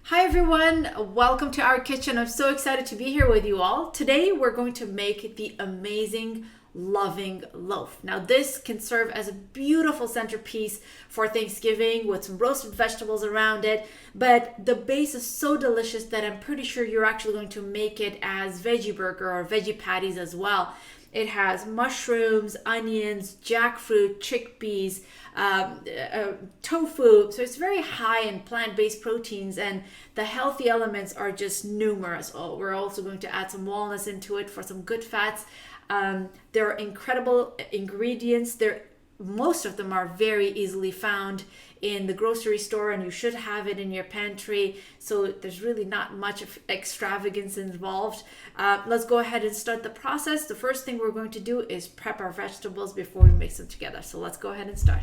Hi everyone, welcome to our kitchen. I'm so excited to be here with you all. Today we're going to make the amazing loving loaf. Now this can serve as a beautiful centerpiece for Thanksgiving with some roasted vegetables around it, but the base is so delicious that I'm pretty sure you're actually going to make it as veggie burger or veggie patties as well. It has mushrooms, onions, jackfruit, chickpeas, tofu. So it's very high in plant-based proteins, and the healthy elements are just numerous. Oh, we're also going to add some walnuts into it for some good fats. There are incredible ingredients. Most of them are very easily found in the grocery store, and you should have it in your pantry, so there's really not much of extravagance involved. Let's go ahead and start the process. The first thing we're going to do is prep our vegetables before we mix them together, so let's go ahead and start.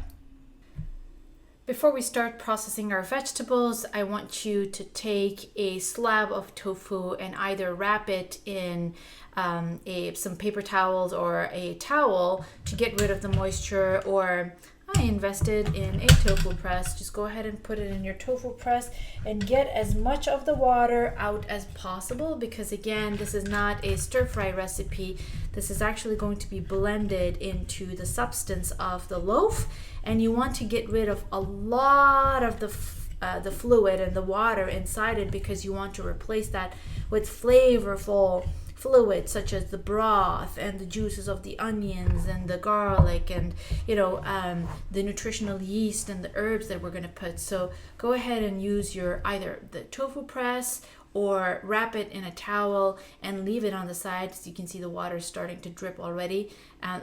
Before we start processing our vegetables, I want you to take a slab of tofu and either wrap it in some paper towels or a towel to get rid of the moisture, or I invested in a tofu press. Just go ahead and put it in your tofu press and get as much of the water out as possible, because again, this is not a stir fry recipe. This is actually going to be blended into the substance of the loaf, and you want to get rid of a lot of the fluid and the water inside it, because you want to replace that with flavorful fluids such as the broth and the juices of the onions and the garlic and the nutritional yeast and the herbs that we're going to put. So go ahead and use your either the tofu press or wrap it in a towel and leave it on the side. So you can see the water is starting to drip already.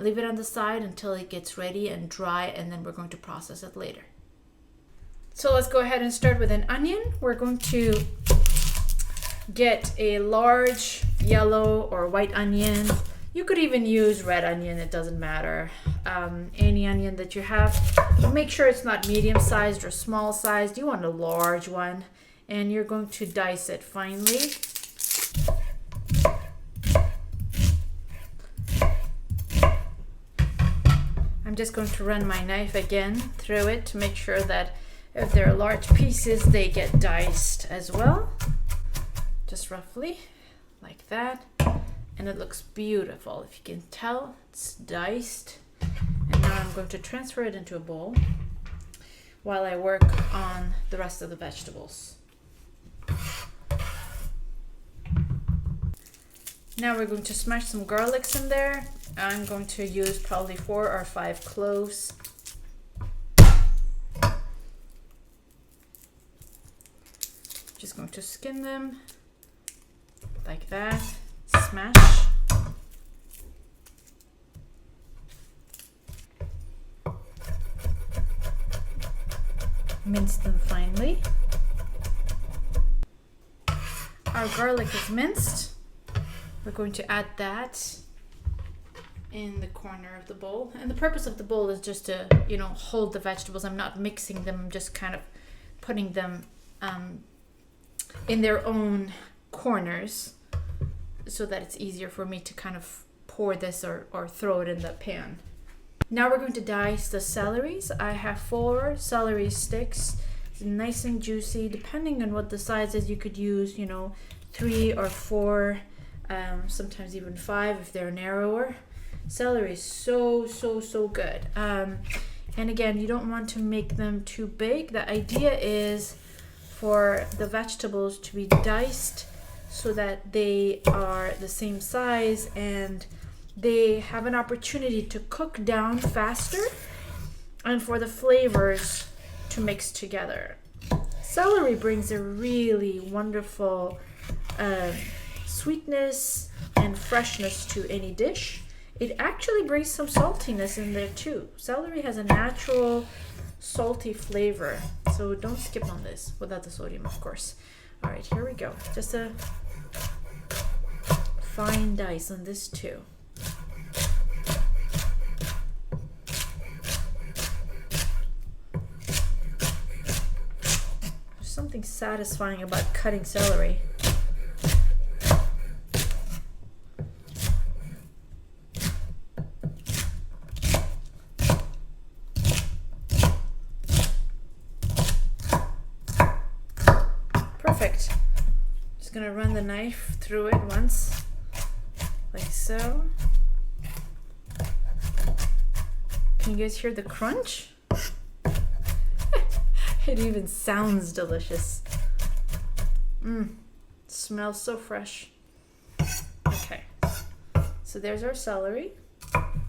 Leave it on the side until it gets ready and dry, and then we're going to process it later. So let's go ahead and start with an onion. We're going to get a large yellow or white onion. You could even use red onion, it doesn't matter. Any onion that you have. Make sure it's not medium sized or small sized. You want a large one, and you're going to dice it finely. I'm just going to run my knife again through it to make sure that if there are large pieces, they get diced as well. Just roughly like that, and it looks beautiful. If you can tell, it's diced. And now I'm going to transfer it into a bowl while I work on the rest of the vegetables. Now we're going to smash some garlics in there. I'm going to use probably 4 or 5 cloves. Just going to skin them like that, smash. Mince them finely. Our garlic is minced. We're going to add that in the corner of the bowl. And the purpose of the bowl is just to, hold the vegetables. I'm not mixing them, I'm just kind of putting them in their own corners, so that it's easier for me to kind of pour this or throw it in the pan. Now we're going to dice the celeries. I have 4 celery sticks. It's nice and juicy. Depending on what the size is, you could use 3 or 4, sometimes even 5 if they're narrower. Celery is so good. And again, you don't want to make them too big. The idea is for the vegetables to be diced so that they are the same size and they have an opportunity to cook down faster and for the flavors to mix together. Celery brings a really wonderful sweetness and freshness to any dish. It actually brings some saltiness in there too. Celery has a natural salty flavor, so don't skip on this, without the sodium, of course. All right, here we go. Just a fine dice on this too. There's something satisfying about cutting celery. Perfect. Just gonna run the knife through it once, like so. Can you guys hear the crunch? It even sounds delicious. Smells so fresh. Okay, so there's our celery.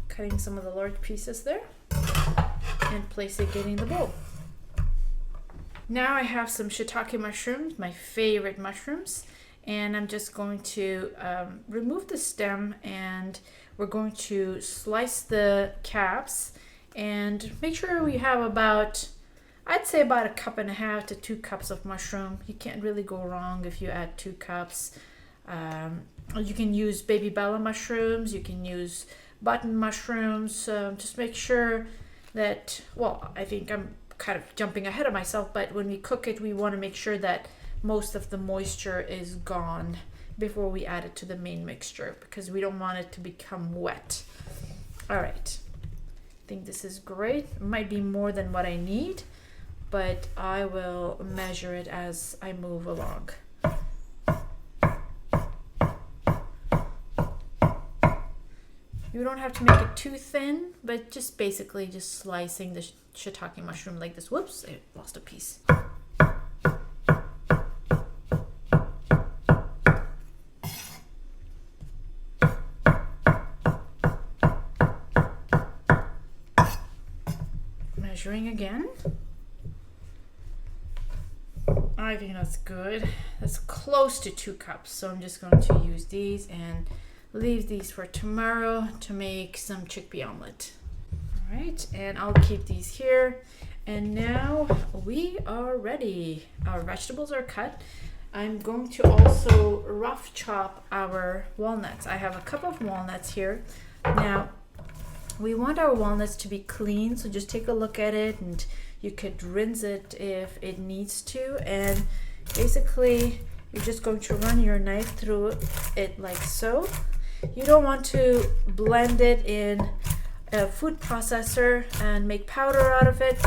Cutting some of the large pieces there and place it in the bowl. Now I have some shiitake mushrooms, my favorite mushrooms, and I'm just going to remove the stem, and we're going to slice the caps and make sure we have about, I'd say about 1.5 cups to 2 cups of mushroom. You can't really go wrong if you add 2 cups. You can use baby bella mushrooms, you can use button mushrooms. Just make sure that, well, I think I'm kind of jumping ahead of myself, but when we cook it, we want to make sure that most of the moisture is gone before we add it to the main mixture, because we don't want it to become wet. All right, I think this is great. It might be more than what I need, but I will measure it as I move along. You don't have to make it too thin, but just basically just slicing the shiitake mushroom like this. Whoops, I lost a piece. Measuring again. I think that's good. That's close to 2 cups, so I'm just going to use these and leave these for tomorrow to make some chickpea omelet. All right, and I'll keep these here. And now we are ready. Our vegetables are cut. I'm going to also rough chop our walnuts. I have a cup of walnuts here. Now, we want our walnuts to be clean, so just take a look at it, and you could rinse it if it needs to. And basically, you're just going to run your knife through it like so. You don't want to blend it in a food processor and make powder out of it.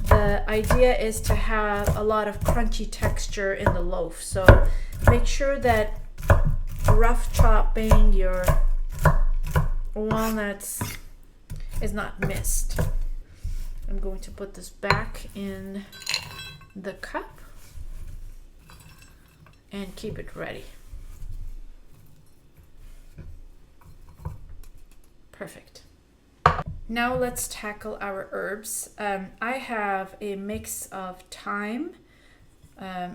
The idea is to have a lot of crunchy texture in the loaf. So make sure that rough chopping your walnuts is not missed. I'm going to put this back in the cup and keep it ready. Perfect. Now let's tackle our herbs. I have a mix of thyme,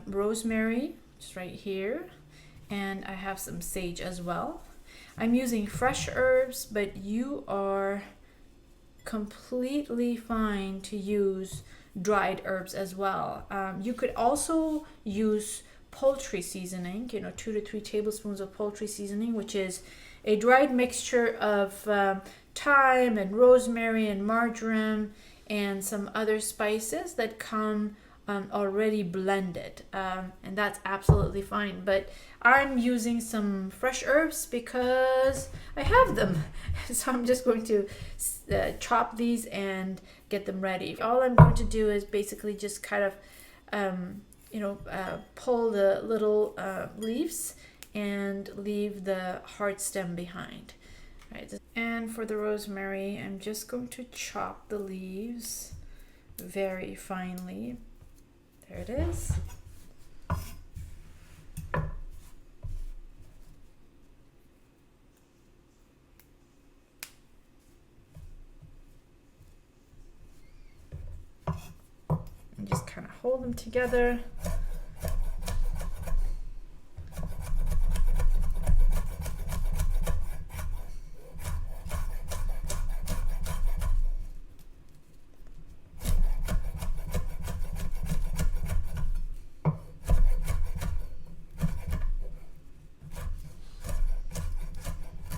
rosemary, just right here, and I have some sage as well. I'm using fresh herbs, but you are completely fine to use dried herbs as well. You could also use poultry seasoning, 2 to 3 tablespoons of poultry seasoning, which is a dried mixture of thyme and rosemary and marjoram and some other spices that come already blended, and that's absolutely fine. But I'm using some fresh herbs because I have them, so I'm just going to chop these and get them ready. All I'm going to do is basically just kind of pull the little leaves and leave the hard stem behind. Right. And for the rosemary, I'm just going to chop the leaves very finely. There it is. And just kind of hold them together.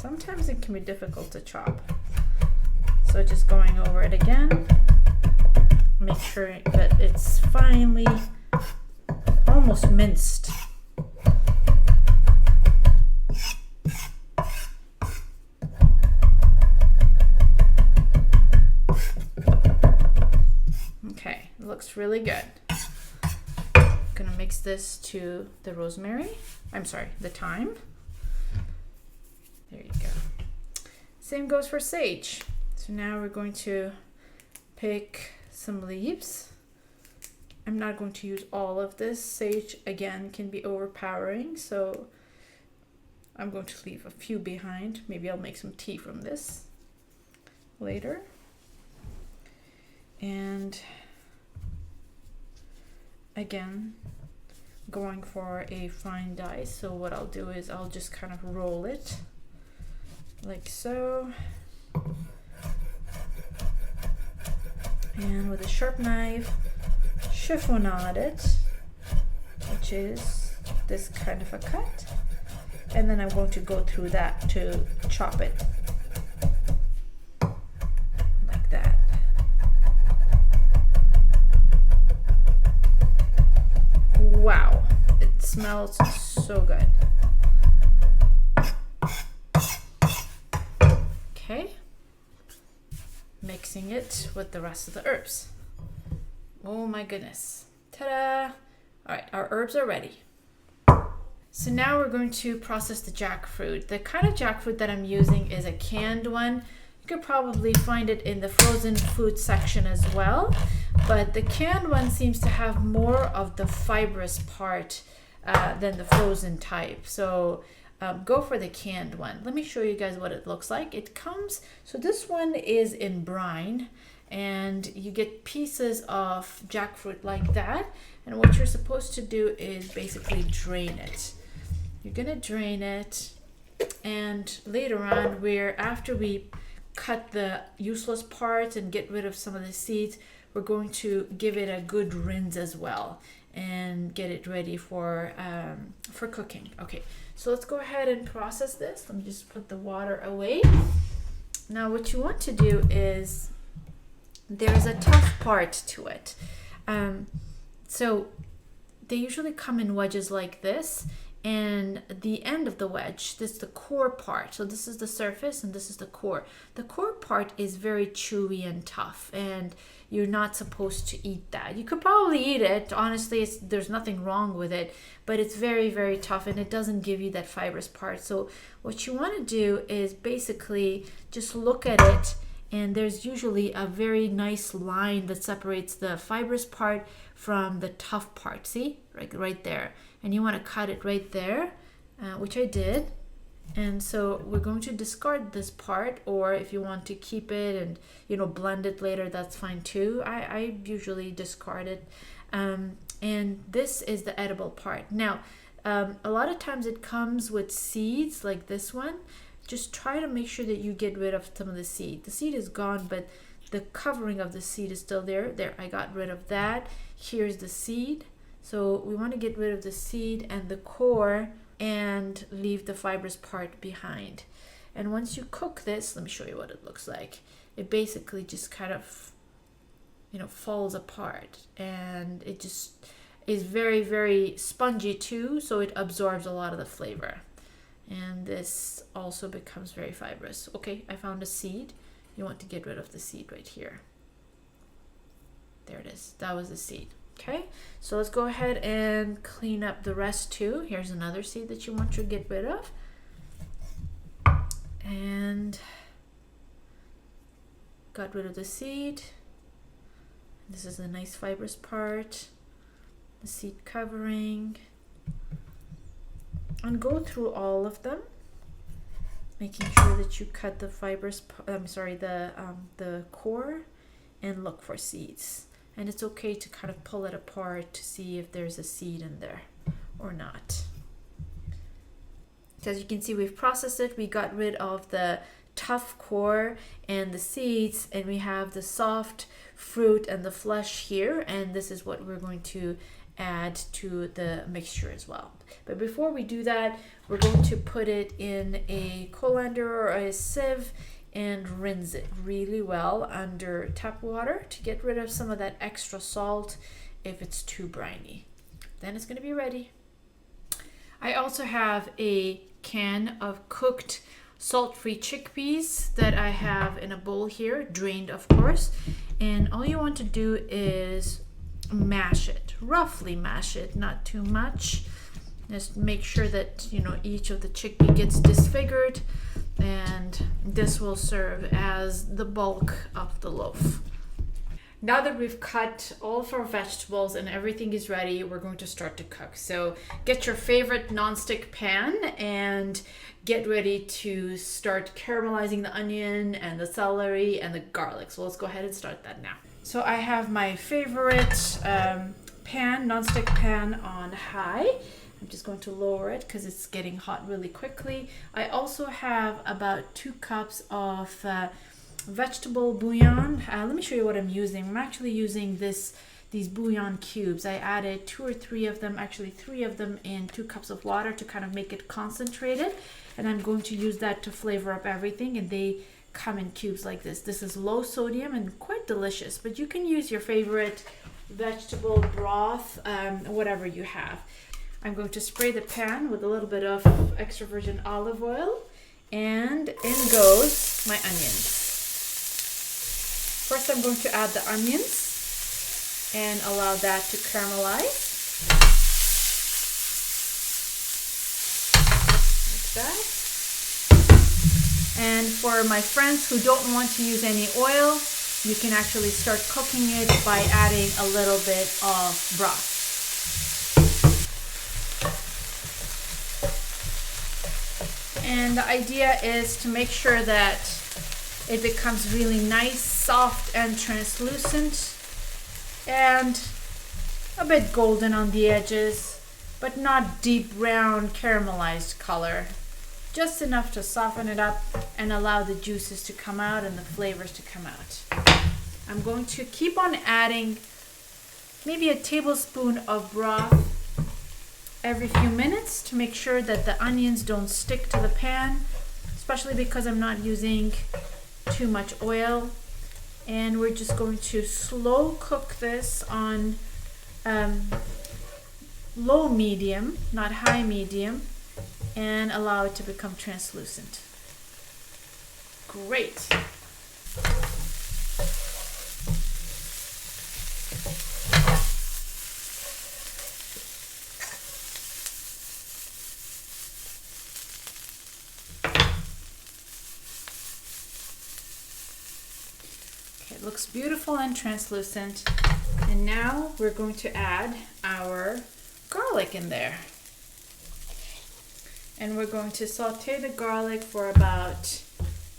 Sometimes it can be difficult to chop, so just going over it again, make sure that it's finely, almost minced. Okay, it looks really good. I'm gonna mix this to the rosemary. I'm sorry, the thyme. There you go. Same goes for sage. So now we're going to pick some leaves. I'm not going to use all of this. Sage, again, can be overpowering, so I'm going to leave a few behind. Maybe I'll make some tea from this later. And again, going for a fine dice. So what I'll do is I'll just kind of roll it like so. And with a sharp knife, chiffonade it, which is this kind of a cut. And then I'm going to go through that to chop it like that. Wow, it smells so good. Okay, mixing it with the rest of the herbs. Oh my goodness, ta-da! All right, our herbs are ready. So now we're going to process the jackfruit. The kind of jackfruit that I'm using is a canned one. You could probably find it in the frozen food section as well, but the canned one seems to have more of the fibrous part than the frozen type. So go for the canned one. Let me show you guys what it looks like. It comes, so this one is in brine, and you get pieces of jackfruit like that. And what you're supposed to do is basically drain it. You're gonna drain it, and later on, after we cut the useless parts and get rid of some of the seeds, we're going to give it a good rinse as well and get it ready for cooking. Okay, so let's go ahead and process this. Let me just put the water away. Now what you want to do is, there's a tough part to it. So they usually come in wedges like this, and the end of the wedge, this is the core part. So this is the surface and this is the core. The core part is very chewy and tough, and you're not supposed to eat that. You could probably eat it. Honestly, there's nothing wrong with it, but it's very, very tough, and it doesn't give you that fibrous part. So what you want to do is basically just look at it, and there's usually a very nice line that separates the fibrous part from the tough part. See, right there. And you want to cut it right there, which I did. And so we're going to discard this part, or if you want to keep it and blend it later, that's fine too. I usually discard it. And this is the edible part. Now, a lot of times it comes with seeds like this one. Just try to make sure that you get rid of some of the seed. The seed is gone, but the covering of the seed is still there. There, I got rid of that. Here's the seed. So we want to get rid of the seed and the core and leave the fibrous part behind. And once you cook this, let me show you what it looks like. It basically just kind of, falls apart, and it just is very, very spongy too, so it absorbs a lot of the flavor. And this also becomes very fibrous. Okay, I found a seed. You want to get rid of the seed right here. There it is. That was the seed. Okay, so let's go ahead and clean up the rest too. Here's another seed that you want to get rid of. And got rid of the seed. This is a nice fibrous part. The seed covering. And go through all of them, making sure that you cut the fibrous, the core, and look for seeds. And it's okay to kind of pull it apart to see if there's a seed in there or not. So as you can see, we've processed it. We got rid of the tough core and the seeds, and we have the soft fruit and the flesh here. And this is what we're going to add to the mixture as well. But before we do that, we're going to put it in a colander or a sieve and rinse it really well under tap water to get rid of some of that extra salt if it's too briny. Then it's going to be ready. I also have a can of cooked salt-free chickpeas that I have in a bowl here, drained of course. And all you want to do is mash it, roughly mash it, not too much. Just make sure that, you know, each of the chickpea gets disfigured, and this will serve as the bulk of the loaf. Now that we've cut all of our vegetables and everything is ready, we're going to start to cook. So get your favorite nonstick pan and get ready to start caramelizing the onion and the celery and the garlic. So let's go ahead and start that now. So I have my favorite pan, nonstick pan, on high. I'm just going to lower it because it's getting hot really quickly. I also have about 2 cups of vegetable bouillon. Let me show you what I'm using. I'm actually using these bouillon cubes. I added 2 or 3 of them, actually 3 of them, in 2 cups of water to kind of make it concentrated. And I'm going to use that to flavor up everything, and they come in cubes like this. This is low sodium and quite delicious, but you can use your favorite vegetable broth, whatever you have. I'm going to spray the pan with a little bit of extra virgin olive oil, and in goes my onions. First, I'm going to add the onions and allow that to caramelize. Like that. And for my friends who don't want to use any oil, you can actually start cooking it by adding a little bit of broth. And the idea is to make sure that it becomes really nice, soft, and translucent, and a bit golden on the edges, but not deep brown caramelized color. Just enough to soften it up and allow the juices to come out and the flavors to come out. I'm going to keep on adding maybe a tablespoon of broth every few minutes to make sure that the onions don't stick to the pan, especially because I'm not using too much oil. And we're just going to slow cook this on low medium, not high medium, and allow it to become translucent. Great. Okay, it looks beautiful and translucent. And now we're going to add our garlic in there. And we're going to saute the garlic for about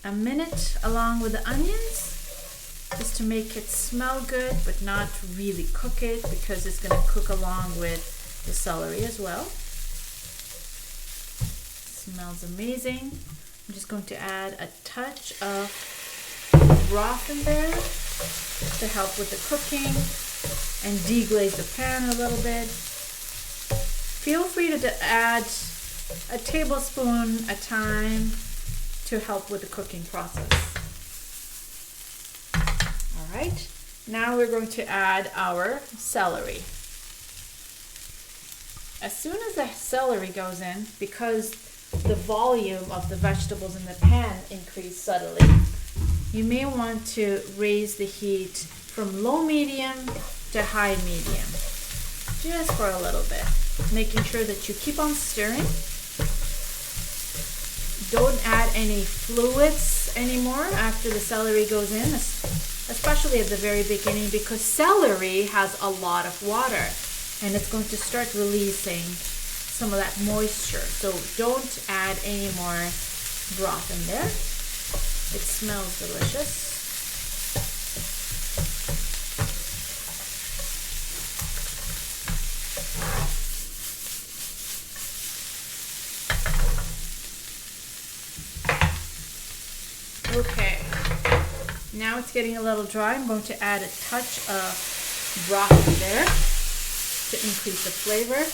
a minute along with the onions, just to make it smell good, but not really cook it, because it's going to cook along with the celery as well. Smells amazing. I'm just going to add a touch of broth in there to help with the cooking and deglaze the pan a little bit. Feel free to add a tablespoon at a time to help with the cooking process. All right, now we're going to add our celery. As soon as the celery goes in, because the volume of the vegetables in the pan increased subtly, you may want to raise the heat from low medium to high medium, just for a little bit, making sure that you keep on stirring. Don't add any fluids anymore after the celery goes in, especially at the very beginning, because celery has a lot of water and it's going to start releasing some of that moisture. So don't add any more broth in there. It smells delicious. Okay, now it's getting a little dry. I'm going to add a touch of broth in there to increase the flavor.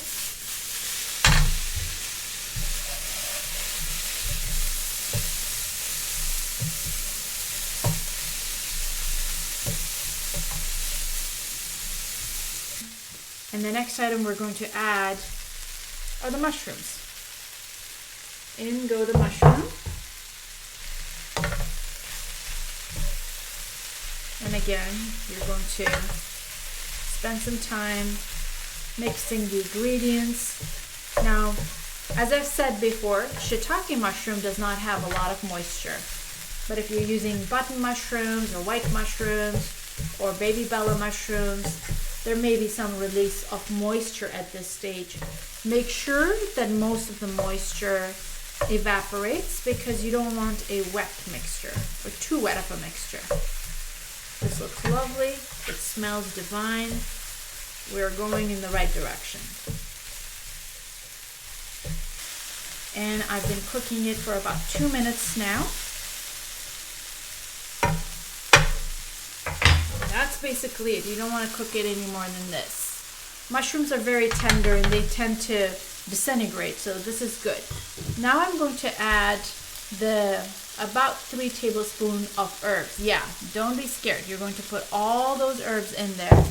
And the next item we're going to add are the mushrooms. In go the mushroom. And again, you're going to spend some time mixing the ingredients. Now, as I've said before, shiitake mushroom does not have a lot of moisture. But if you're using button mushrooms or white mushrooms or baby bella mushrooms, there may be some release of moisture at this stage. Make sure that most of the moisture evaporates because you don't want a wet mixture or too wet of a mixture. This looks lovely. It smells divine. We're going in the right direction. And I've been cooking it for about 2 minutes now. That's basically it. You don't want to cook it any more than this. Mushrooms are very tender and they tend to disintegrate, so this is good. Now I'm going to add the about 3 tablespoons of herbs. Yeah, don't be scared. You're going to put all those herbs in there.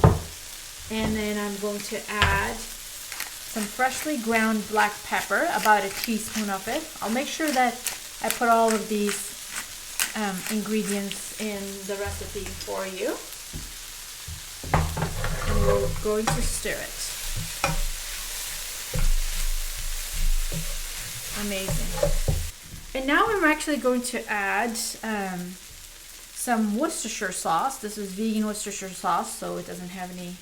And then I'm going to add some freshly ground black pepper, about a teaspoon of it. I'll make sure that I put all of these ingredients in the recipe for you. And we're going to stir it. Amazing. And now I'm actually going to add some Worcestershire sauce. This is vegan Worcestershire sauce, so it doesn't have any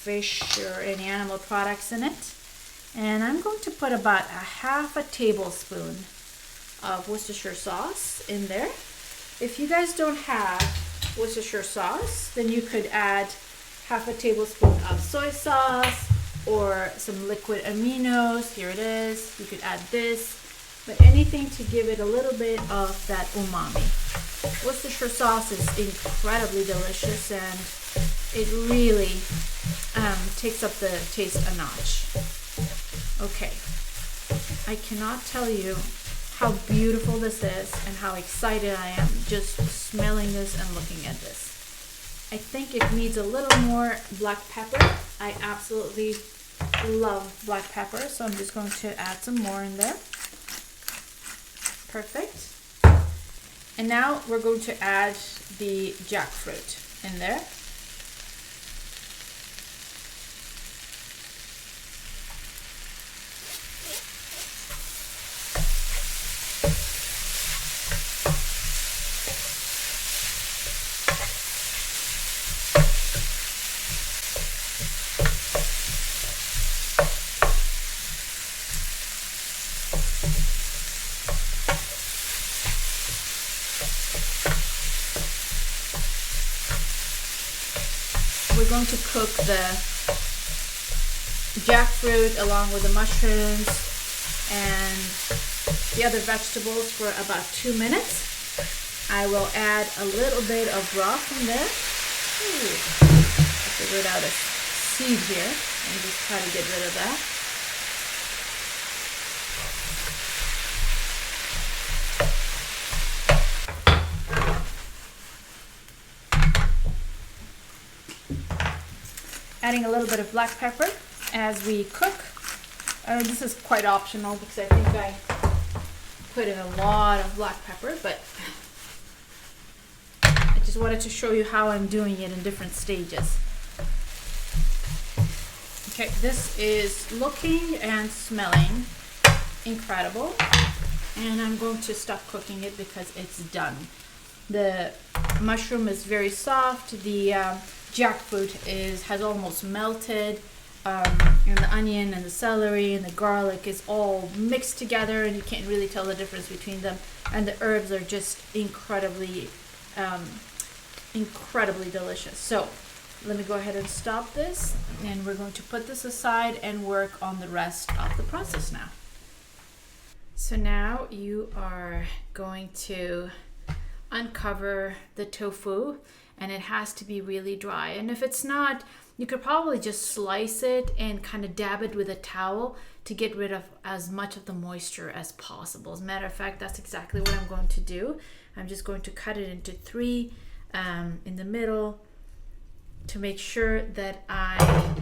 fish or any animal products in it. And I'm going to put about a half a tablespoon of Worcestershire sauce in there. If you guys don't have Worcestershire sauce, then you could add half a tablespoon of soy sauce or some liquid aminos. Here it is. You could add this, but anything to give it a little bit of that umami. Worcestershire sauce is incredibly delicious and it really takes up the taste a notch. Okay, I cannot tell you how beautiful this is and how excited I am just smelling this and looking at this. I think it needs a little more black pepper. I absolutely love black pepper, so I'm just going to add some more in there. Perfect. And now we're going to add the jackfruit in there. We're going to cook the jackfruit along with the mushrooms and the other vegetables for about 2 minutes. I will add a little bit of broth in there. Ooh, I figured out a seed here. Let me just try to get rid of that. Adding a little bit of black pepper as we cook. This is quite optional because I think I put in a lot of black pepper, but I just wanted to show you how I'm doing it in different stages. Okay, this is looking and smelling incredible, and I'm going to stop cooking it because it's done. The mushroom is very soft. The jackfruit has almost melted, and the onion and the celery and the garlic is all mixed together, and you can't really tell the difference between them. And the herbs are just incredibly delicious. So let me go ahead and stop this, and we're going to put this aside and work on the rest of the process now. So now you are going to uncover the tofu, and it has to be really dry. And if it's not, you could probably just slice it and kind of dab it with a towel to get rid of as much of the moisture as possible. As a matter of fact, that's exactly what I'm going to do. I'm just going to cut it into 3 in the middle to make sure that I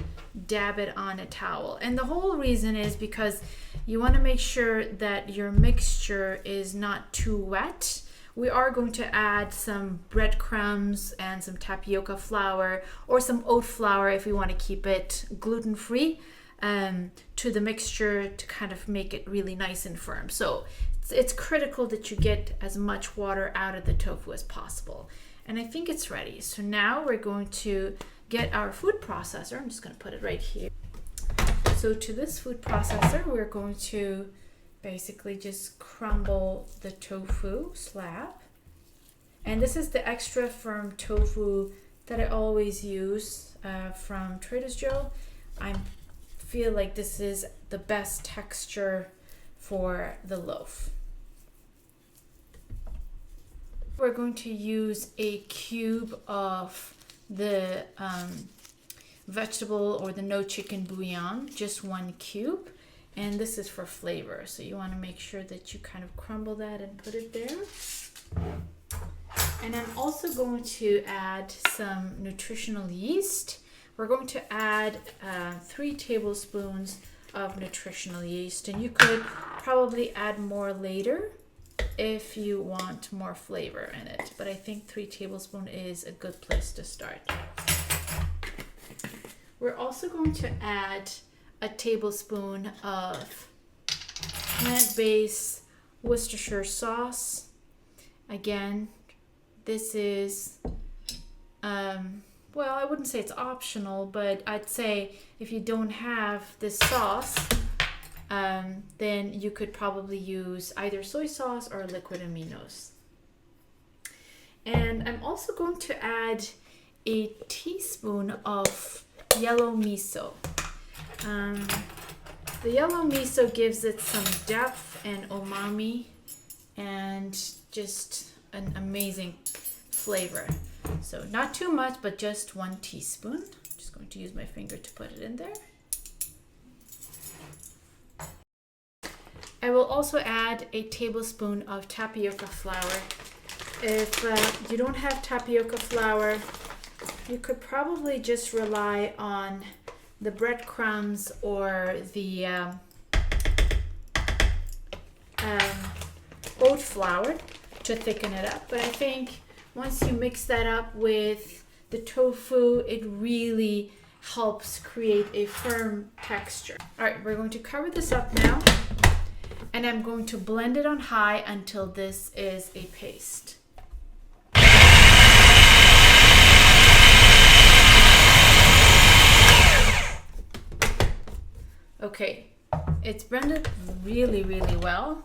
dab it on a towel. And the whole reason is because you want to make sure that your mixture is not too wet We are going to add some breadcrumbs and some tapioca flour or some oat flour if we want to keep it gluten-free to the mixture to kind of make it really nice and firm. So it's critical that you get as much water out of the tofu as possible. And I think it's ready. So now we're going to get our food processor. I'm just going to put it right here. So to this food processor, we're going to basically just crumble the tofu slab. And this is the extra firm tofu that I always use from Trader Joe's. I feel like this is the best texture for the loaf. We're going to use a cube of the vegetable or the no chicken bouillon, just 1 cube. And this is for flavor. So you want to make sure that you kind of crumble that and put it there. And I'm also going to add some nutritional yeast. We're going to add 3 tablespoons of nutritional yeast. And you could probably add more later if you want more flavor in it. But I think 3 tablespoons is a good place to start. We're also going to add a tablespoon of plant-based Worcestershire sauce. Again, this is, well, I wouldn't say it's optional, but I'd say if you don't have this sauce, then you could probably use either soy sauce or liquid aminos. And I'm also going to add a teaspoon of yellow miso. The yellow miso gives it some depth and umami and just an amazing flavor. So not too much, but just 1 teaspoon. I'm just going to use my finger to put it in there. I will also add a tablespoon of tapioca flour. If you don't have tapioca flour, you could probably just rely on the breadcrumbs or the oat flour to thicken it up. But I think once you mix that up with the tofu, it really helps create a firm texture. All right, we're going to cover this up now, and I'm going to blend it on high until this is a paste. Okay, it's blended really, really well.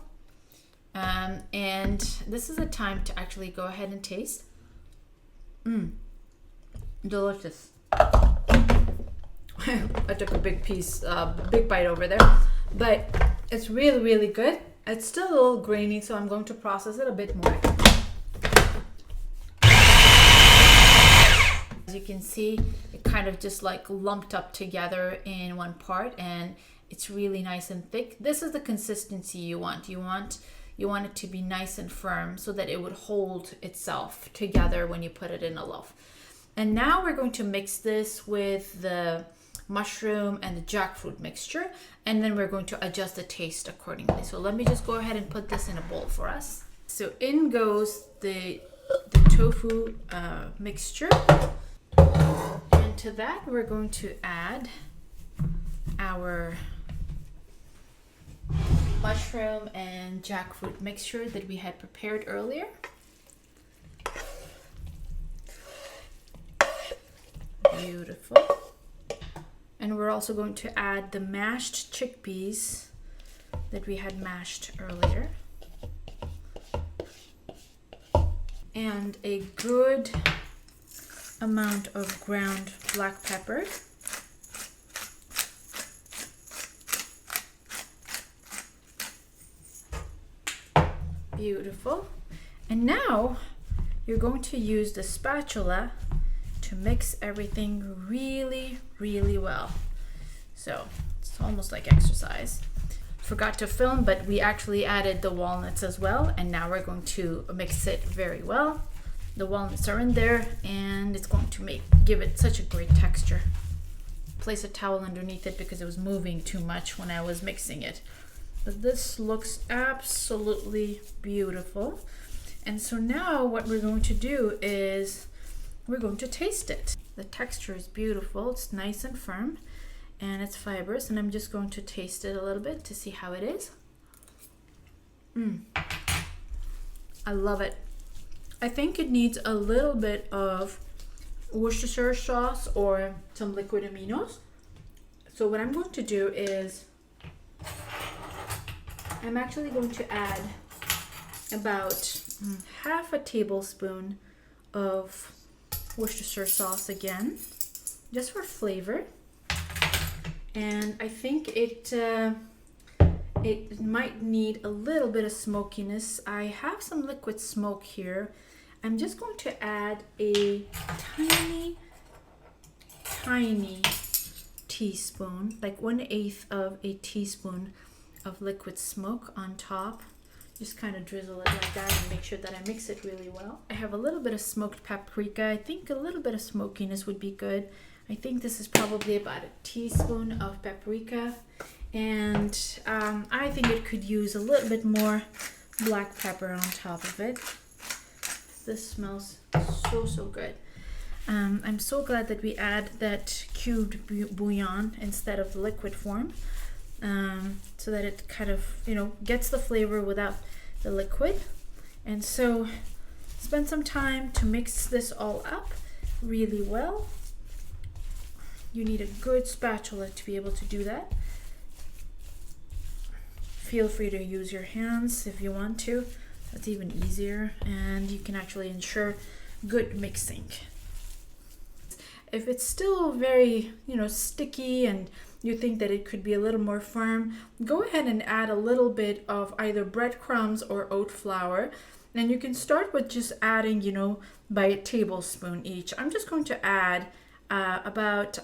And this is a time to actually go ahead and taste. Delicious. I took a big piece, big bite over there, but it's really, really good. It's still a little grainy, so I'm going to process it a bit more. As you can see, it kind of just like lumped up together in one part, and it's really nice and thick. This is the consistency you want. You want it to be nice and firm so that it would hold itself together when you put it in a loaf. And now we're going to mix this with the mushroom and the jackfruit mixture, and then we're going to adjust the taste accordingly. So let me just go ahead and put this in a bowl for us. So in goes the tofu mixture. And to that, we're going to add our mushroom and jackfruit mixture that we had prepared earlier. Beautiful. And we're also going to add the mashed chickpeas that we had mashed earlier. And a good amount of ground black pepper. Beautiful. And now you're going to use the spatula to mix everything really, really well. So it's almost like exercise. Forgot to film, but we actually added the walnuts as well, and now we're going to mix it very well. The walnuts are in there, and it's going to give it such a great texture. Place a towel underneath it because it was moving too much when I was mixing it. But this looks absolutely beautiful. And so now what we're going to do is we're going to taste it. The texture is beautiful. It's nice and firm and it's fibrous, and I'm just going to taste it a little bit to see how it is. I love it. I think it needs a little bit of Worcestershire sauce or some liquid aminos. So what I'm going to do is I'm actually going to add about half a tablespoon of Worcestershire sauce again, just for flavor. And I think it might need a little bit of smokiness. I have some liquid smoke here. I'm just going to add a tiny teaspoon, like 1/8 of a teaspoon of liquid smoke on top. Just kind of drizzle it like that and make sure that I mix it really well. I have a little bit of smoked paprika. I think a little bit of smokiness would be good. I think this is probably about a teaspoon of paprika. And I think it could use a little bit more black pepper on top of it. This smells so good. I'm so glad that we add that cubed bouillon instead of the liquid form, so that it kind of, gets the flavor without the liquid. And so spend some time to mix this all up really well. You need a good spatula to be able to do that. Feel free to use your hands if you want to. That's even easier, and you can actually ensure good mixing. If it's still very, sticky and you think that it could be a little more firm, go ahead and add a little bit of either breadcrumbs or oat flour. And you can start with just adding, by a tablespoon each. I'm just going to add about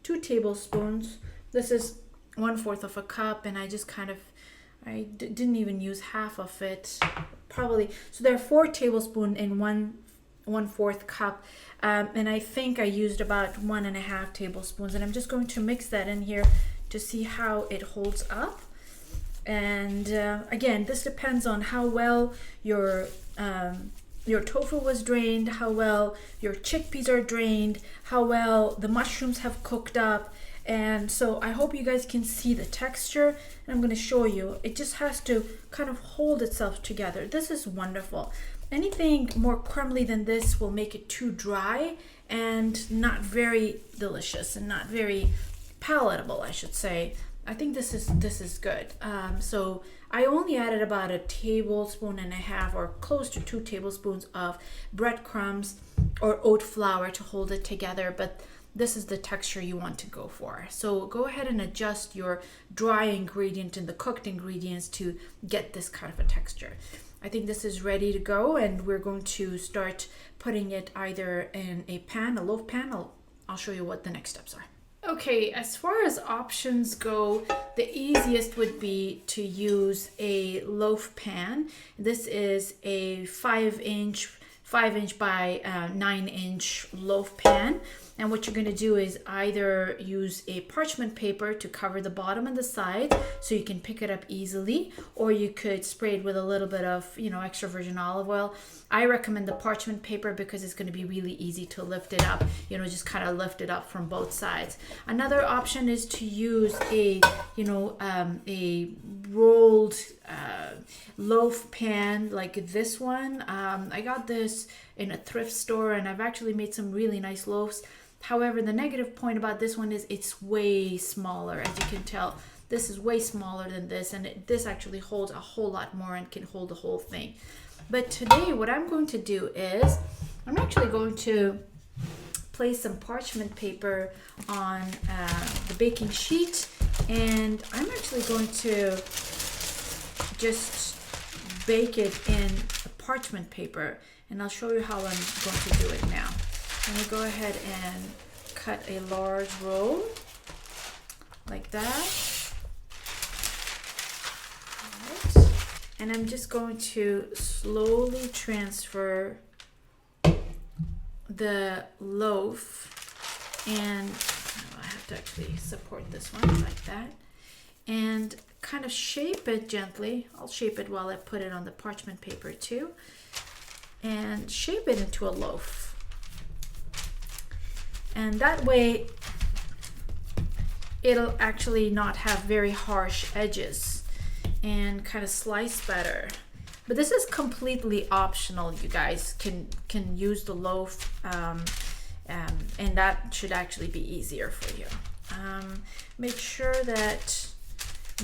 2 tablespoons. This is 1/4 of a cup, and I just I didn't even use half of it, probably. So there are 4 tablespoons in 1/4 cup, and I think I used about 1.5 tablespoons, and I'm just going to mix that in here to see how it holds up. And again, this depends on how well your tofu was drained, how well your chickpeas are drained, how well the mushrooms have cooked up. And so I hope you guys can see the texture, and I'm going to show you. It just has to kind of hold itself together. This is wonderful. Anything more crumbly than this will make it too dry and not very delicious and not very palatable, I should say. I think this is good. So I only added about 1.5 tablespoons or close to 2 tablespoons of breadcrumbs or oat flour to hold it together, but this is the texture you want to go for. So go ahead and adjust your dry ingredient and the cooked ingredients to get this kind of a texture. I think this is ready to go, and we're going to start putting it either in a pan, a loaf pan. I'll show you what the next steps are. Okay, as far as options go, the easiest would be to use a loaf pan. This is a 5-inch by 9-inch loaf pan. And what you're going to do is either use a parchment paper to cover the bottom and the side so you can pick it up easily, or you could spray it with a little bit of, extra virgin olive oil. I recommend the parchment paper because it's going to be really easy to lift it up, just kind of lift it up from both sides. Another option is to use a rolled loaf pan like this one. I got this in a thrift store, and I've actually made some really nice loaves. However, the negative point about this one is it's way smaller. As you can tell, this is way smaller than this, and this actually holds a whole lot more and can hold the whole thing. But today what I'm going to do is I'm actually going to place some parchment paper on the baking sheet, and I'm actually going to just bake it in a parchment paper, and I'll show you how I'm going to do it now. I'm going to go ahead and cut a large roll like that. All right. And I'm just going to slowly transfer the loaf, and I have to actually support this one like that, and kind of shape it gently. I'll shape it while I put it on the parchment paper too. And shape it into a loaf. And that way it'll actually not have very harsh edges and kind of slice better. But this is completely optional. You guys can use the loaf, and that should actually be easier for you. Make sure that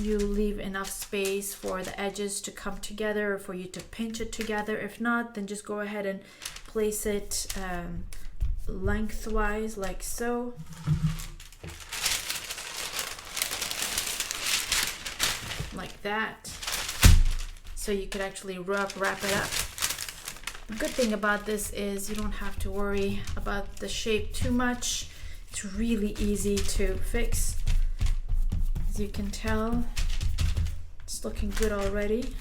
you leave enough space for the edges to come together or for you to pinch it together. If not, then just go ahead and place it lengthwise like so. Like that. So you could actually wrap it up. The good thing about this is you don't have to worry about the shape too much. It's really easy to fix. As you can tell, it's looking good already.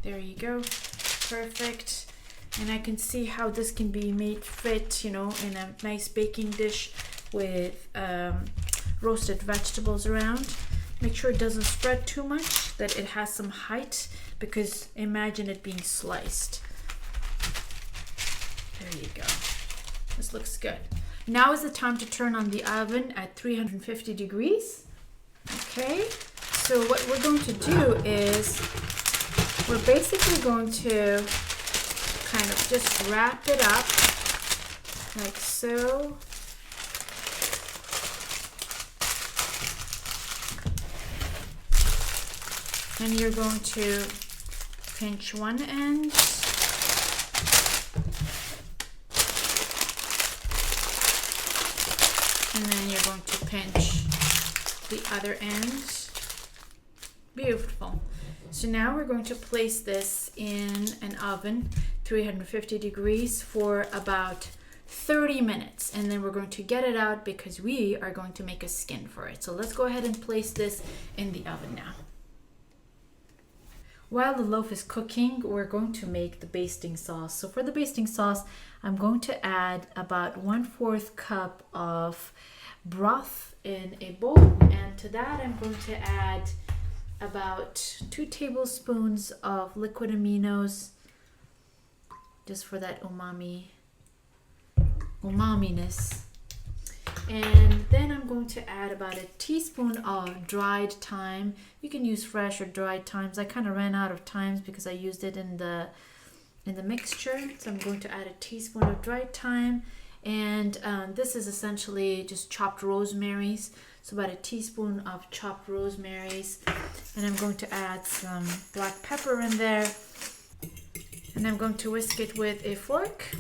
There you go, perfect. And I can see how this can be made fit, you know, in a nice baking dish with roasted vegetables around. Make sure it doesn't spread too much, that it has some height, because imagine it being sliced. There you go. This looks good. Now is the time to turn on the oven at 350 degrees. Okay, so what we're going to do is we're basically going to kind of just wrap it up like so. And you're going to pinch one end. And then you're going to pinch the other end. Beautiful. So now we're going to place this in an oven, 350 degrees, for about 30 minutes. And then we're going to get it out because we are going to make a skin for it. So let's go ahead and place this in the oven now. While the loaf is cooking, we're going to make the basting sauce. So for the basting sauce, I'm going to add about 1/4 cup of broth in a bowl. And to that, I'm going to add about 2 tablespoons of liquid aminos, just for that umaminess. And then I'm going to add about a teaspoon of dried thyme. You can use fresh or dried thymes. I kind of ran out of thymes because I used it in the mixture. So I'm going to add a teaspoon of dried thyme. And this is essentially just chopped rosemaries. So about a teaspoon of chopped rosemaries. And I'm going to add some black pepper in there. And I'm going to whisk it with a fork.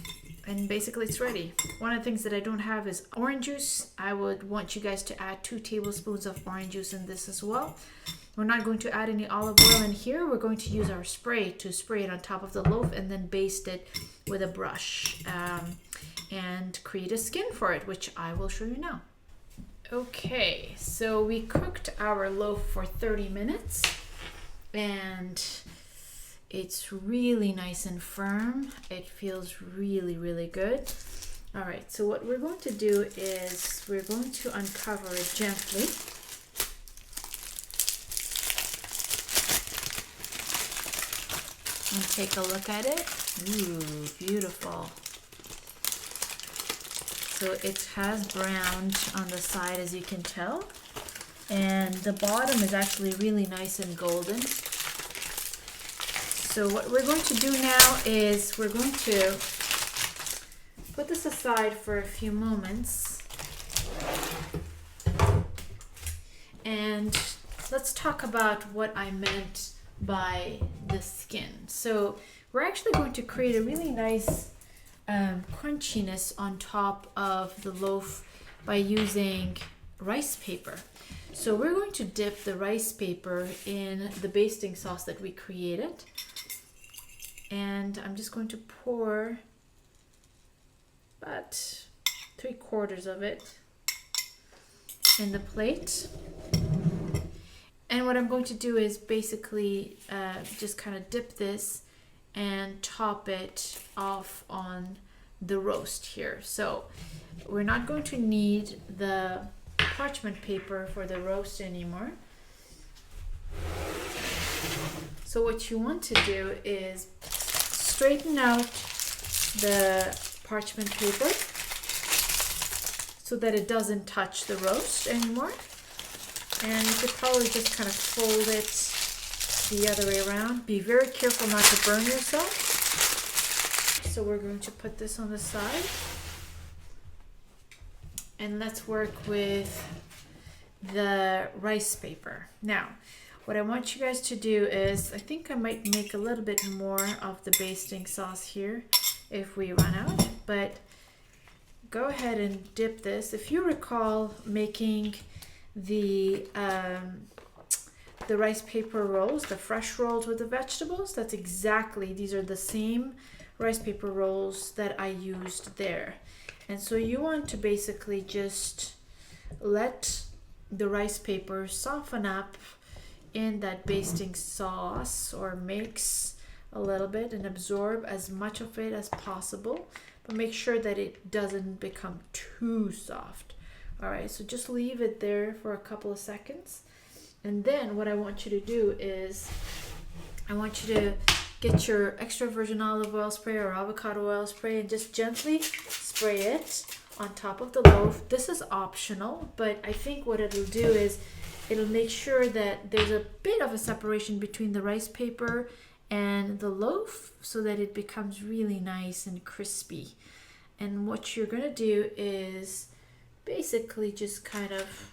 And basically it's ready. One of the things that I don't have is orange juice. I would want you guys to add 2 tablespoons of orange juice in this as well. We're not going to add any olive oil in here. We're going to use our spray to spray it on top of the loaf and then baste it with a brush and create a skin for it, which I will show you now. Okay, so we cooked our loaf for 30 minutes and it's really nice and firm. It feels really, really good. All right, so what we're going to do is we're going to uncover it gently. And take a look at it. Ooh, beautiful. So it has browned on the side, as you can tell. And the bottom is actually really nice and golden. So what we're going to do now is we're going to put this aside for a few moments. And let's talk about what I meant by the skin. So we're actually going to create a really nice crunchiness on top of the loaf by using rice paper. So we're going to dip the rice paper in the basting sauce that we created. And I'm just going to pour about 3/4 of it in the plate. And what I'm going to do is basically just kind of dip this and top it off on the roast here. So we're not going to need the parchment paper for the roast anymore. So what you want to do is straighten out the parchment paper so that it doesn't touch the roast anymore. And you could probably just kind of fold it the other way around. Be very careful not to burn yourself. So we're going to put this on the side. And let's work with the rice paper. Now, what I want you guys to do is, I think I might make a little bit more of the basting sauce here if we run out, but go ahead and dip this. If you recall making the rice paper rolls, the fresh rolls with the vegetables, that's exactly, these are the same rice paper rolls that I used there. And so you want to basically just let the rice paper soften up in that basting sauce or mix a little bit and absorb as much of it as possible, but make sure that it doesn't become too soft. All right, so just leave it there for a couple of seconds. And then what I want you to do is I want you to get your extra virgin olive oil spray or avocado oil spray and just gently spray it on top of the loaf. This is optional, but I think what it'll do is it'll make sure that there's a bit of a separation between the rice paper and the loaf so that it becomes really nice and crispy. And what you're gonna do is basically just kind of,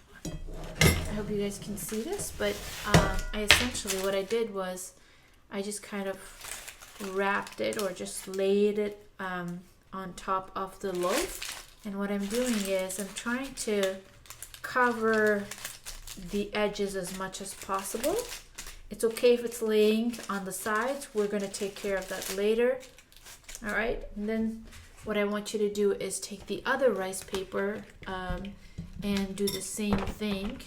I hope you guys can see this, but I essentially, what I did was I just kind of wrapped it or just laid it on top of the loaf. And what I'm doing is I'm trying to cover the edges as much as possible. It's okay if it's laying on the sides. We're going to take care of that later. All right. And then what I want you to do is take the other rice paper and do the same thing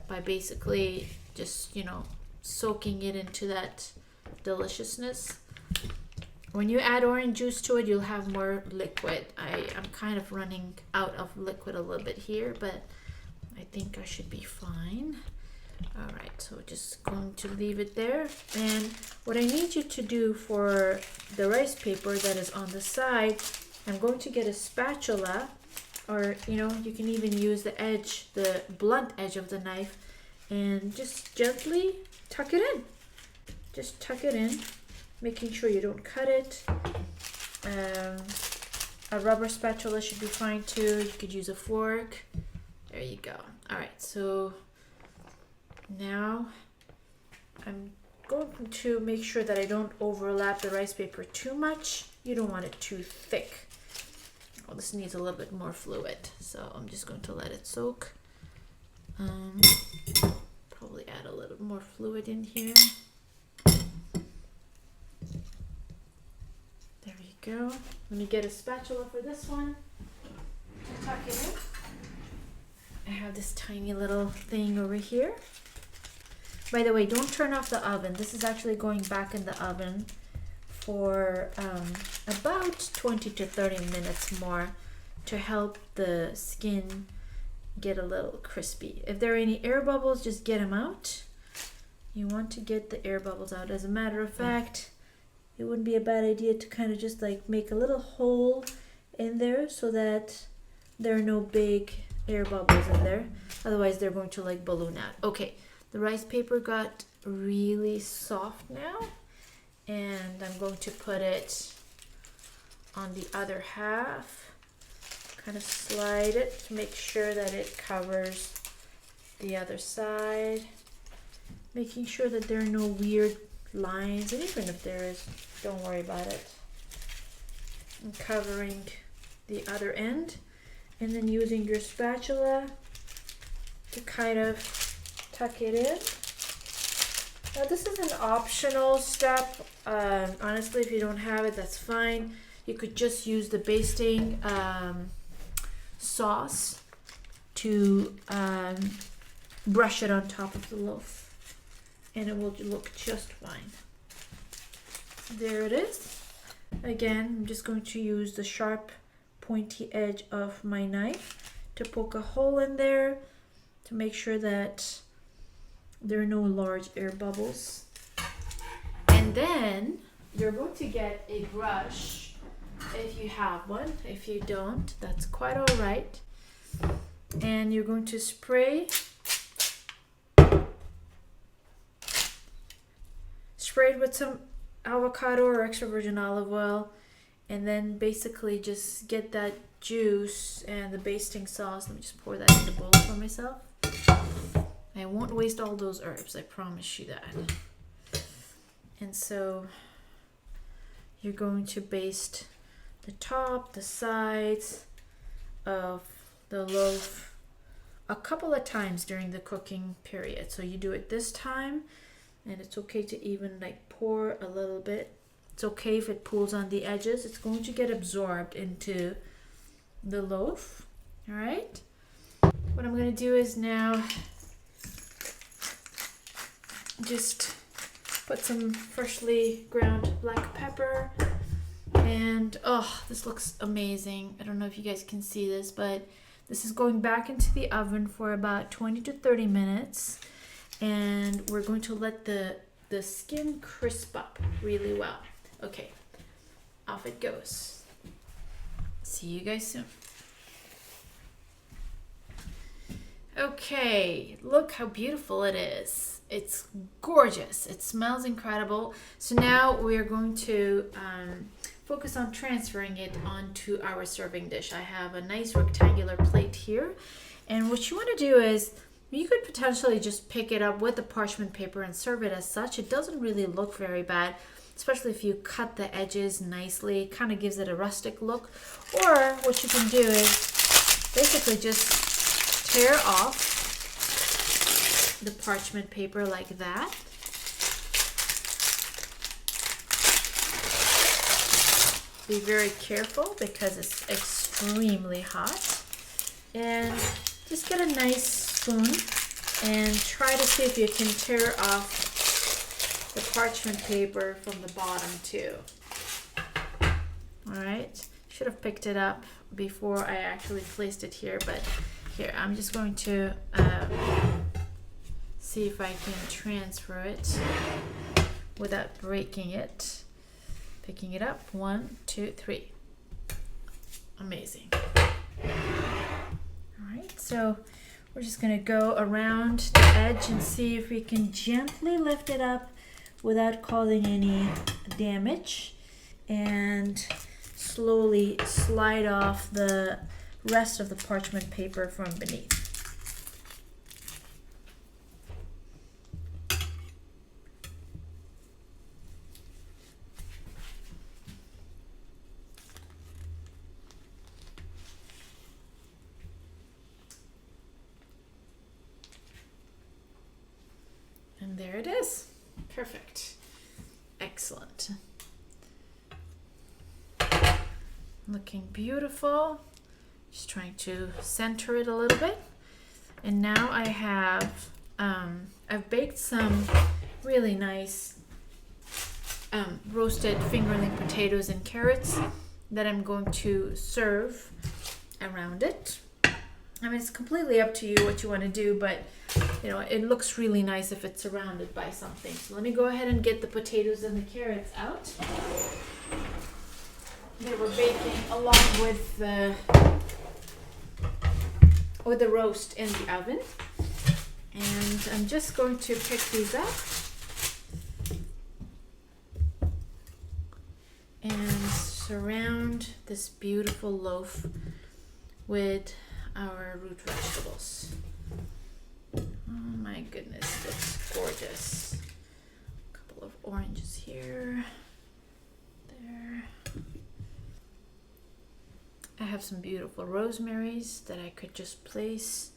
by basically just, you know, soaking it into that deliciousness. When you add orange juice to it, you'll have more liquid. I'm kind of running out of liquid a little bit here, but I think I should be fine. All right, so just going to leave it there. And what I need you to do for the rice paper that is on the side, I'm going to get a spatula, or you know, you can even use the edge, the blunt edge of the knife, and just gently tuck it in. Just tuck it in, making sure you don't cut it. A rubber spatula should be fine too. You could use a fork. There you go. All right, so now I'm going to make sure that I don't overlap the rice paper too much. You don't want it too thick. Oh, this needs a little bit more fluid, so I'm just going to let it soak. Probably add a little more fluid in here. There you go. Let me get a spatula for this one to tuck it in. I have this tiny little thing over here. By the way, don't turn off the oven. This is actually going back in the oven for about 20 to 30 minutes more to help the skin get a little crispy. If there are any air bubbles, just get them out. You want to get the air bubbles out. As a matter of fact, it wouldn't be a bad idea to kind of just like make a little hole in there so that there are no big air bubbles in there. Otherwise, they're going to like balloon out. Okay, the rice paper got really soft now, and I'm going to put it on the other half. Kind of slide it to make sure that it covers the other side, making sure that there are no weird lines, and even if there is, don't worry about it. I'm covering the other end, and then using your spatula to kind of tuck it in. Now this is an optional step. Honestly, if you don't have it, that's fine. You could just use the basting sauce to brush it on top of the loaf, and it will look just fine. There it is. Again, I'm just going to use the sharp pointy edge of my knife to to poke a hole in there to make sure that there are no large air bubbles. And then you're going to get a brush if you have one. If you don't, that's quite all right. And you're going to spray it with some avocado or extra virgin olive oil, and then basically just get that juice and the basting sauce. Let me just pour that in the bowl for myself. I won't waste all those herbs, I promise you that. And so you're going to baste the top, the sides of the loaf a couple of times during the cooking period. So you do it this time, and it's okay to even like pour a little bit. It's okay if it pools on the edges. It's going to get absorbed into the loaf. All right. What I'm going to do is now just put some freshly ground black pepper. And oh, this looks amazing. I don't know if you guys can see this, but this is going back into the oven for about 20 to 30 minutes. And we're going to let the skin crisp up really well. Okay, off it goes. See you guys soon. Okay, look how beautiful it is. It's gorgeous. It smells incredible. So now we're going to focus on transferring it onto our serving dish. I have a nice rectangular plate here. And what you want to do is, you could potentially just pick it up with the parchment paper and serve it as such. It doesn't really look very bad, especially if you cut the edges nicely. It kind of gives it a rustic look. Or what you can do is basically just tear off the parchment paper like that. Be very careful because it's extremely hot. And just get a nice spoon and try to see if you can tear off the parchment paper from the bottom too. All right, should have picked it up before I actually placed it here, but here I'm just going to see if I can transfer it without breaking it. Picking it up, 1, 2, 3. Amazing. All right, so we're just going to go around the edge and see if we can gently lift it up without causing any damage, and slowly slide off the rest of the parchment paper from beneath. And there it is. Perfect. Excellent. Looking beautiful. Just trying to center it a little bit. And now I have, I've baked some really nice roasted fingerling potatoes and carrots that I'm going to serve around it. I mean, it's completely up to you what you want to do, but you know, it looks really nice if it's surrounded by something. So let me go ahead and get the potatoes and the carrots out. They were baking along with the roast in the oven. And I'm just going to pick these up and surround this beautiful loaf with our root vegetables. Oh my goodness, looks gorgeous. A couple of oranges here, there. I have some beautiful rosemaries that I could just place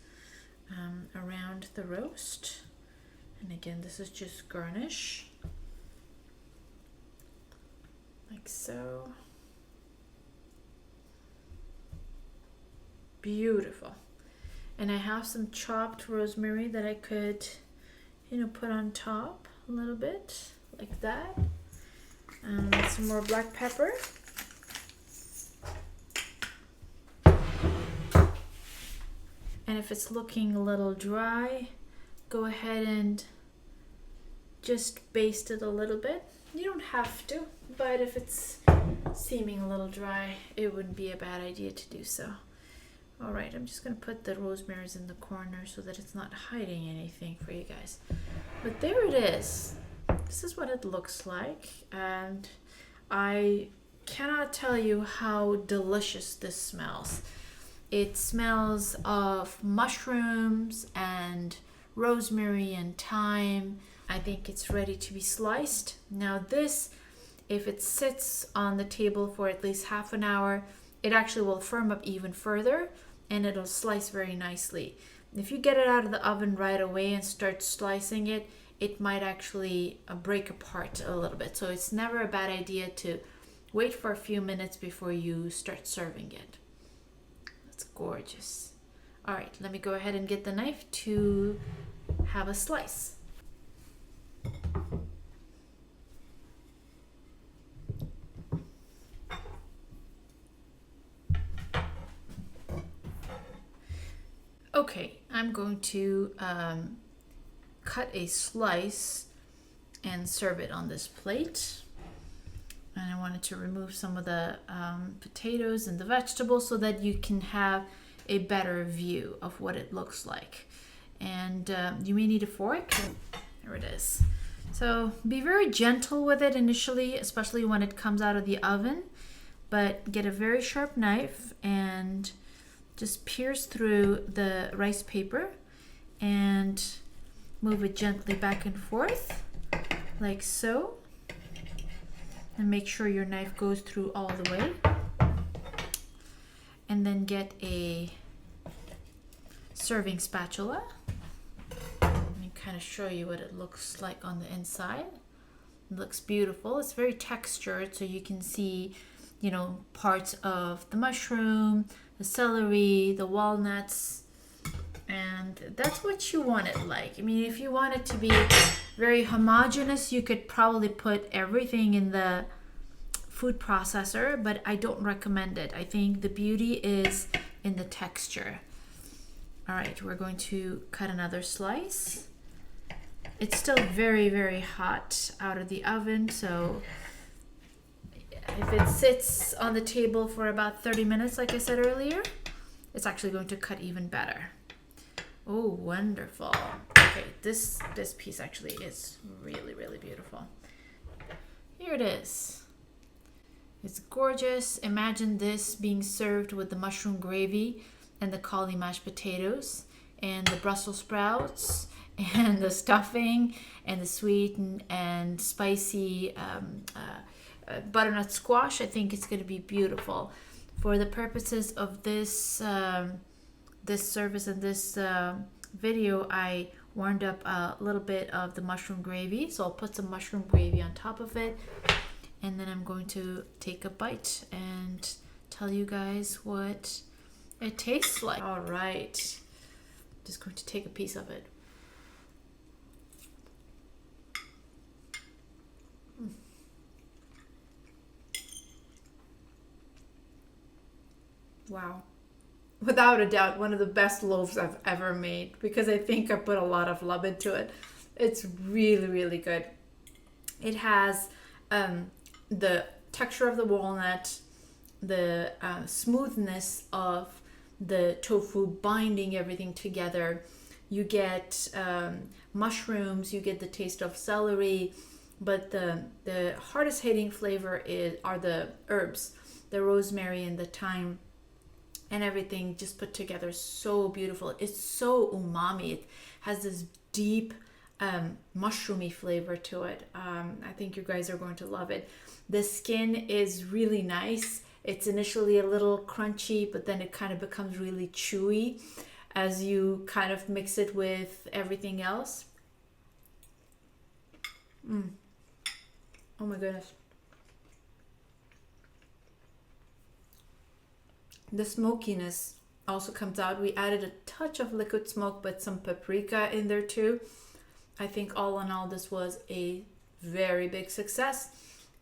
around the roast. And again, this is just garnish, like so. Beautiful. And I have some chopped rosemary that I could, you know, put on top a little bit, like that. Some more black pepper. And if it's looking a little dry, go ahead and just baste it a little bit. You don't have to, but if it's seeming a little dry, it wouldn't be a bad idea to do so. All right, I'm just gonna put the rosemaries in the corner so that it's not hiding anything for you guys. But there it is. This is what it looks like, and I cannot tell you how delicious this smells. It smells of mushrooms and rosemary and thyme. I think it's ready to be sliced. Now this, if it sits on the table for at least half an hour, it actually will firm up even further and it'll slice very nicely. If you get it out of the oven right away and start slicing it, it might actually break apart a little bit. So it's never a bad idea to wait for a few minutes before you start serving it. It's gorgeous. All right, let me go ahead and get the knife to have a slice. Okay, I'm going to cut a slice and serve it on this plate. And I wanted to remove some of the potatoes and the vegetables so that you can have a better view of what it looks like. And you may need a fork. There it is. So be very gentle with it initially, especially when it comes out of the oven. But get a very sharp knife and just pierce through the rice paper and move it gently back and forth like so. And make sure your knife goes through all the way. And then get a serving spatula. Let me kind of show you what it looks like on the inside. It looks beautiful. It's very textured, so you can see, you know, parts of the mushroom, the celery, the walnuts, and that's what you want it like. I mean, if you want it to be very homogeneous, you could probably put everything in the food processor, but I don't recommend it. I think the beauty is in the texture. All right, we're going to cut another slice. It's still very, very hot out of the oven, so if it sits on the table for about 30 minutes, like I said earlier, it's actually going to cut even better. Oh, wonderful. Okay, this piece actually is really, really beautiful. Here it is. It's gorgeous. Imagine this being served with the mushroom gravy and the cauli mashed potatoes and the Brussels sprouts and the stuffing and the sweet and spicy butternut squash. I think it's going to be beautiful. For the purposes of this this service and this video, I warmed up a little bit of the mushroom gravy, so I'll put some mushroom gravy on top of it, and then I'm going to take a bite and tell you guys what it tastes like. All right, just going to take a piece of it. Wow. Without a doubt, one of the best loaves I've ever made, because I think I put a lot of love into it. It's really, really good. It has the texture of the walnut, the smoothness of the tofu binding everything together. You get mushrooms, you get the taste of celery, but the hardest hitting flavor are the herbs, the rosemary and the thyme. And everything just put together so beautiful. It's so umami. It has this deep mushroomy flavor to it. I think you guys are going to love it. The skin is really nice. It's initially a little crunchy, but then it kind of becomes really chewy as you kind of mix it with everything else. Oh my goodness. The smokiness also comes out. We added a touch of liquid smoke, but some paprika in there too. I think all in all, this was a very big success,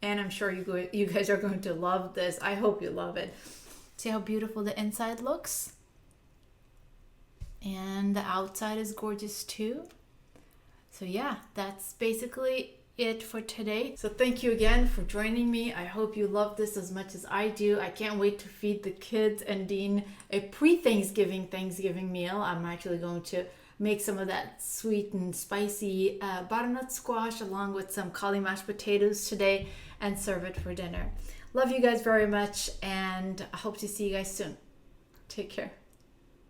and I'm sure you guys are going to love this. I hope you love it. See how beautiful the inside looks? And the outside is gorgeous too. So yeah, that's basically it for today. So thank you again for joining me. I hope you love this as much as I do. I can't wait to feed the kids and Dean a pre-Thanksgiving Thanksgiving meal. I'm actually going to make some of that sweet and spicy butternut squash along with some cauli mashed potatoes today and serve it for dinner. Love you guys very much, and I hope to see you guys soon. Take care.